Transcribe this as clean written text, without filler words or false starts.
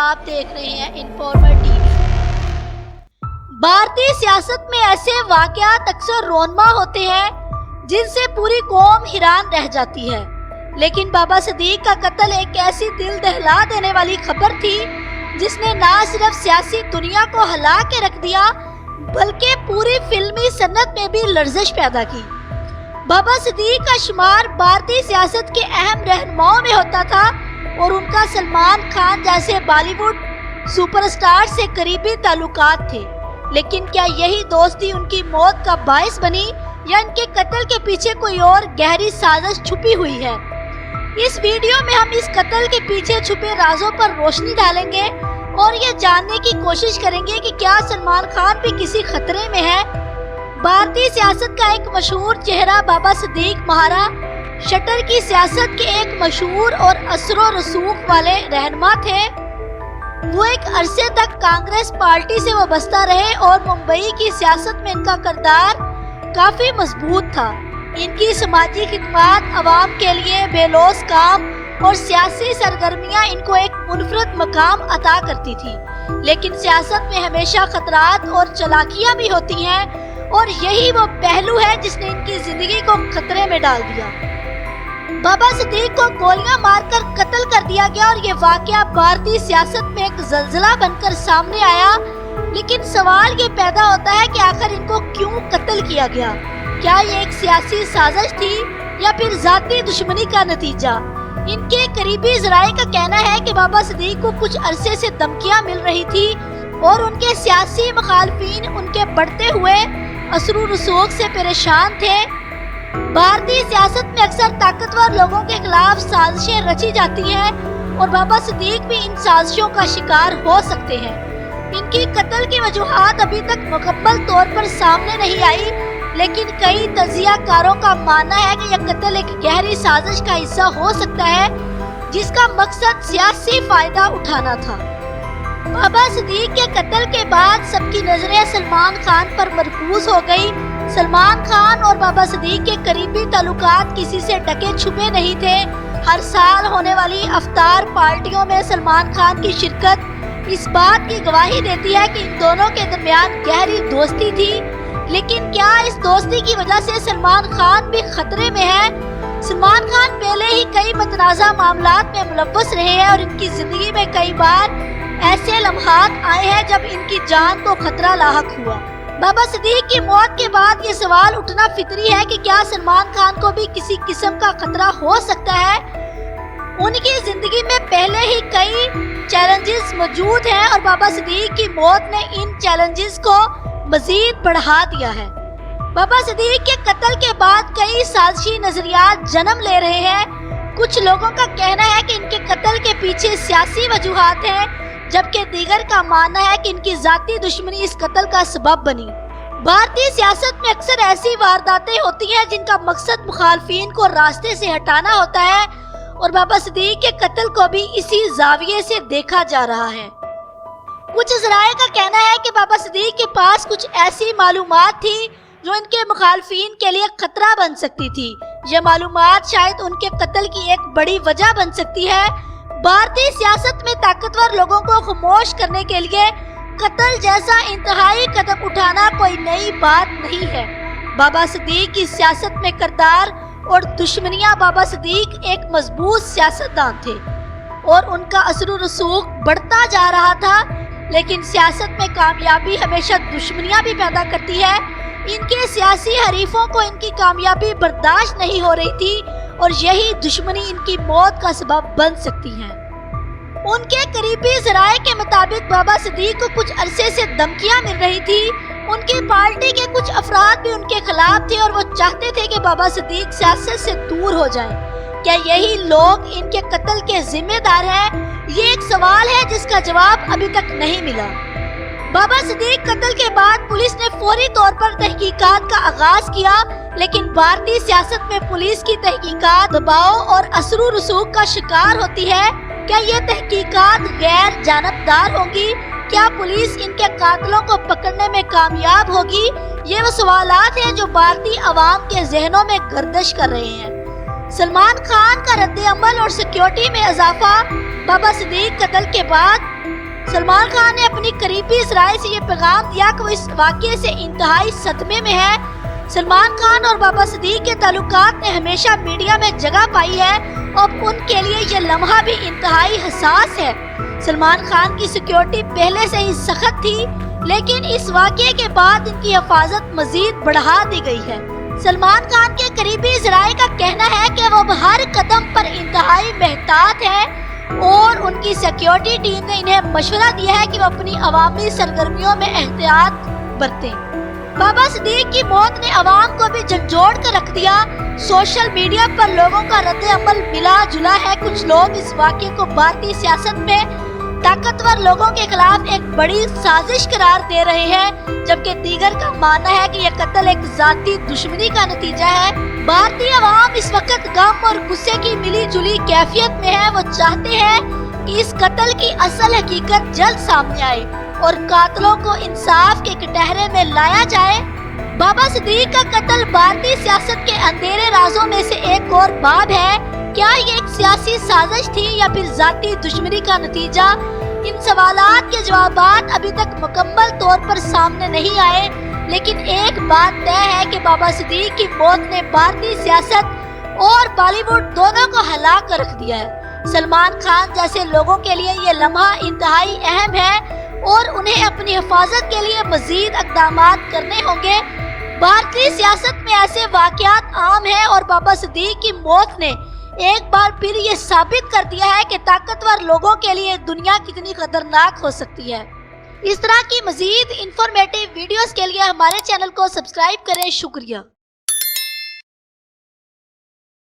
आप देख रहे हैं इन्फॉर्मर टीवी। भारतीय सियासत में ऐसे वाकयात अक्सर रोनमा होते हैं जिनसे पूरी कौम हैरान रह जाती है, लेकिन बाबा सदीक का कत्ल एक ऐसी दिल दहला देने वाली खबर थी जिसने ना सिर्फ सियासी दुनिया को हिला के रख दिया बल्कि पूरी फिल्मी सन्नत में भी लर्जिश पैदा की। बाबा सदीक का शुमार भारतीय सियासत के अहम रहनुमाओं में होता था और उनका सलमान खान जैसे बॉलीवुड सुपरस्टार से करीबी ताल्लुकात थे, लेकिन क्या यही दोस्ती उनकी मौत का बायस बनी या इनके कत्ल के पीछे कोई और गहरी साजिश छुपी हुई है? इस वीडियो में हम इस कत्ल के पीछे छुपे राजों पर रोशनी डालेंगे और ये जानने की कोशिश करेंगे कि क्या सलमान खान भी किसी खतरे में है। भारतीय सियासत का एक मशहूर चेहरा बाबा सदीक महारा शटर की सियासत के एक मशहूर और असरो रसूख वाले रहनुमा थे। वो एक अरसे तक कांग्रेस पार्टी से वाबस्ता रहे और मुंबई की सियासत में इनका किरदार काफी मजबूत था। इनकी समाजी खिदमत, अवाम के लिए बेलौस काम और सियासी सरगर्मियां इनको एक मुनफरद मकाम अता करती थी, लेकिन सियासत में हमेशा खतरात और चालाकियां भी होती हैं और यही वो पहलू है जिसने इनकी जिंदगी को खतरे में डाल दिया। बाबा सदीक को गोलियां मारकर कत्ल कर दिया गया और ये वाकया भारतीय सियासत में एक जलजला बनकर सामने आया, लेकिन सवाल ये पैदा होता है कि आखिर इनको क्यों कत्ल किया गया? क्या ये एक सियासी साजिश थी या फिर जाती दुश्मनी का नतीजा? इनके करीबी ज़राए का कहना है कि बाबा सदीक को कुछ अरसे से धमकियां मिल रही थी और उनके सियासी मुखालफिन उनके बढ़ते हुए असरू रसूख से परेशान थे। भारतीय सियासत में अक्सर ताकतवर लोगों के खिलाफ साजिशें रची जाती हैं और बाबा सदीक भी इन साजिशों का शिकार हो सकते हैं। इनकी कत्ल की वजूहात अभी तक मुकम्मल तौर पर सामने नहीं आई, लेकिन कई तजियाकारों का मानना है कि यह कत्ल एक गहरी साजिश का हिस्सा हो सकता है जिसका मकसद सियासी फायदा उठाना था। बाबा सदीक के कत्ल के बाद सबकी नजरें सलमान खान पर मरकूज हो गई। सलमान खान और बाबा सदीक के करीबी ताल्लुकात किसी से ढके छुपे नहीं थे। हर साल होने वाली अफ्तार पार्टियों में सलमान खान की शिरकत इस बात की गवाही देती है कि इन दोनों के दरमियान गहरी दोस्ती थी, लेकिन क्या इस दोस्ती की वजह से सलमान खान भी खतरे में है? सलमान खान पहले ही कई मतनाज़ा मामलात में मुलव्वस रहे हैं और इनकी जिंदगी में कई बार ऐसे लम्हात आए हैं जब इनकी जान को खतरा लाहक हुआ। बाबा सदीक की मौत के बाद ये सवाल उठना फितरी है कि क्या सलमान खान को भी किसी किस्म का खतरा हो सकता है? उनकी जिंदगी में पहले ही कई चैलेंजेस मौजूद हैं और बाबा सदीक की मौत ने इन चैलेंजेस को मजीद बढ़ा दिया है। बाबा सदीक के कत्ल के बाद कई साजिशी नजरियात जन्म ले रहे हैं। कुछ लोगों का कहना है कि इनके कत्ल के पीछे सियासी वजूहात हैं, जबकि दीगर का मानना है कि इनकी जाती दुश्मनी इस कत्ल का सबब बनी। भारतीय सियासत में अक्सर ऐसी वारदातें होती हैं जिनका मकसद मुखालफिन को रास्ते से हटाना होता है और बाबा सदीक के कत्ल को भी इसी जाविये से देखा जा रहा है। कुछ ज़राए का कहना है कि बाबा सदीक के पास कुछ ऐसी मालूमात थी जो इनके मुखालफिन के लिए खतरा बन सकती थी। यह मालूमात शायद उनके कत्ल की एक बड़ी वजह बन सकती है। भारतीय सियासत में ताकतवर लोगों को खामोश करने के लिए कत्ल जैसा इंतहाई कदम उठाना कोई नई बात नहीं है। बाबा सदीक की सियासत में किरदार और दुश्मनियां बाबा सदीक एक मजबूत सियासतदान थे और उनका असर रसूख बढ़ता जा रहा था, लेकिन सियासत में कामयाबी हमेशा दुश्मनियां भी पैदा करती है। इनके सियासी हरीफों को इनकी कामयाबी बर्दाश्त नहीं हो रही थी और यही दुश्मनी इनकी मौत का सबब बन सकती है। उनके करीबी ज़राए के मुताबिक बाबा सदीक को कुछ अरसे से धमकियां मिल रही थी। उनकी पार्टी के कुछ अफराद भी उनके खिलाफ थे और वो चाहते थे कि बाबा सदीक सियासत से दूर हो जाएं। क्या यही लोग इनके कत्ल के जिम्मेदार हैं? ये एक सवाल है जिसका जवाब अभी तक नहीं मिला। बाबा सदीक कत्ल के बाद पुलिस ने फौरी तौर पर तहकीकात का आगाज किया, लेकिन भारतीय सियासत में पुलिस की तहकीकात दबाव और असरू रसूख का शिकार होती है। क्या ये तहकीकात गैर जानबदार होंगी? क्या पुलिस इनके कातिलों को पकड़ने में कामयाब होगी? ये वो सवालात हैं जो भारतीय अवाम के जहनों में गर्दिश कर रहे हैं। सलमान खान का रद्द अमल और सिक्योरिटी में इजाफा, बाबा सदीक कत्ल के बाद سلمان خان نے اپنی قریبی ذرائع سے یہ پیغام دیا کہ وہ اس واقعے سے انتہائی صدمے میں ہے۔ سلمان خان اور بابا صدیق کے تعلقات نے ہمیشہ میڈیا میں جگہ پائی ہے اور ان کے لیے یہ لمحہ بھی انتہائی حساس ہے۔ سلمان خان کی سیکیورٹی پہلے سے ہی سخت تھی، لیکن اس واقعے کے بعد ان کی حفاظت مزید بڑھا دی گئی ہے۔ سلمان خان کے قریبی ذرائع کا کہنا ہے کہ وہ ہر قدم پر انتہائی محتاط ہیں اور ان کی سیکیورٹی ٹیم نے انہیں مشورہ دیا ہے کہ وہ اپنی عوامی سرگرمیوں میں احتیاط برتیں۔ بابا صدیق کی موت نے عوام کو بھی جھنجھوڑ کر رکھ دیا۔ سوشل میڈیا پر لوگوں کا رد عمل ملا جلا ہے۔ کچھ لوگ اس واقعے کو بھارتی سیاست میں طاقتور لوگوں کے خلاف ایک بڑی سازش قرار دے رہے ہیں، جبکہ دیگر کا ماننا ہے کہ یہ قتل ایک ذاتی دشمنی کا نتیجہ ہے۔ بھارتی عوام اس وقت غم اور غصے کی ملی جلی کیفیت میں ہے۔ وہ چاہتے ہیں کہ اس قتل کی اصل حقیقت جلد سامنے آئے اور قاتلوں کو انصاف کے کٹہرے میں لایا جائے۔ بابا صدیق کا قتل بھارتی سیاست کے اندھیرے رازوں میں سے ایک اور باب ہے۔ کیا یہ ایک سیاسی سازش تھی یا پھر ذاتی دشمنی کا نتیجہ؟ ان سوالات کے جوابات ابھی تک مکمل طور پر سامنے نہیں آئے، لیکن ایک بات طے ہے کہ بابا صدیق کی موت نے بھارتی سیاست اور بالی ووڈ دونوں کو ہلا کر رکھ دیا ہے۔ سلمان خان جیسے لوگوں کے لیے یہ لمحہ انتہائی اہم ہے اور انہیں اپنی حفاظت کے لیے مزید اقدامات کرنے ہوں گے۔ بھارتی سیاست میں ایسے واقعات عام ہیں اور بابا صدیق کی موت نے ایک بار پھر یہ ثابت کر دیا ہے کہ طاقتور لوگوں کے لیے دنیا کتنی خطرناک ہو سکتی ہے۔ اس طرح کی مزید انفارمیٹیو ویڈیوز کے لیے ہمارے چینل کو سبسکرائب کریں۔ شکریہ۔